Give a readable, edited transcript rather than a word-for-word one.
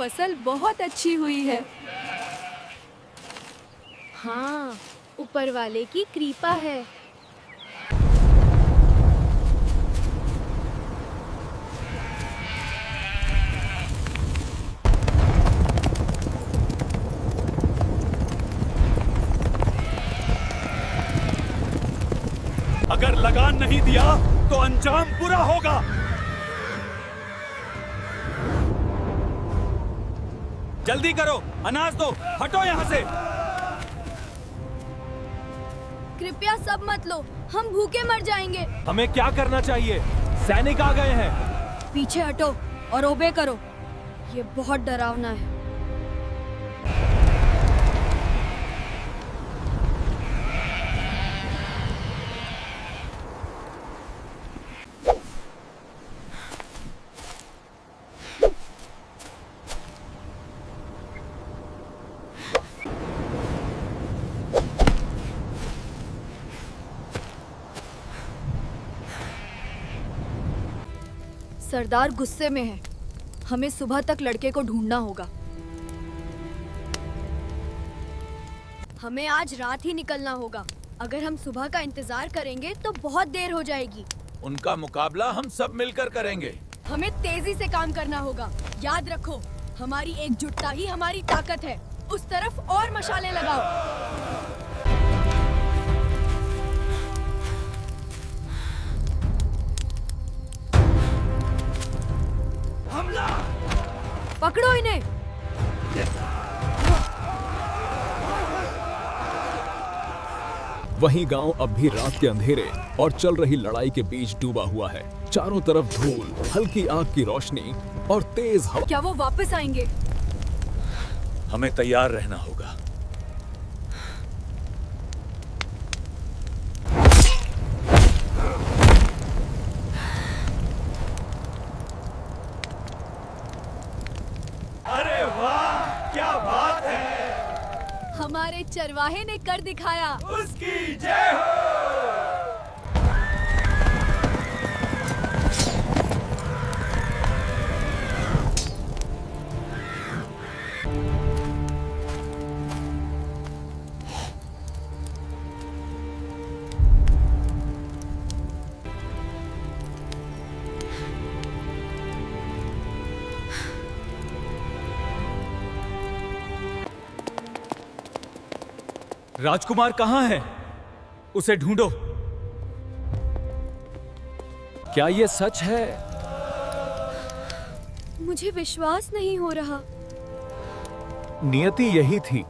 फसल बहुत अच्छी हुई है। हाँ, ऊपर वाले की कृपा है। अगर लगान नहीं दिया तो अंजाम बुरा होगा। जल्दी करो, अनाज दो, हटो यहाँ से। कृपया सब मत लो, हम भूखे मर जाएंगे। हमें क्या करना चाहिए? सैनिक आ गए हैं। पीछे हटो और ओबे करो। ये बहुत डरावना है। सरदार गुस्से में है। हमें सुबह तक लड़के को ढूंढना होगा। हमें आज रात ही निकलना होगा। अगर हम सुबह का इंतजार करेंगे तो बहुत देर हो जाएगी। उनका मुकाबला हम सब मिलकर करेंगे। हमें तेजी से काम करना होगा। याद रखो, हमारी एकजुटता ही हमारी ताकत है। उस तरफ और मशालें लगाओ। हमला! पकड़ो इन्हें। वहीं गांव अब भी रात के अंधेरे और चल रही लड़ाई के बीच डूबा हुआ है। चारों तरफ धूल, हल्की आग की रोशनी और तेज हवा। क्या वो वापस आएंगे? हमें तैयार रहना होगा। अरे वाह, क्या बात है! हमारे चरवाहे ने कर दिखाया। उसकी जय हो! राजकुमार कहाँ है? उसे ढूंढो। क्या ये सच है? मुझे विश्वास नहीं हो रहा। नियति यही थी।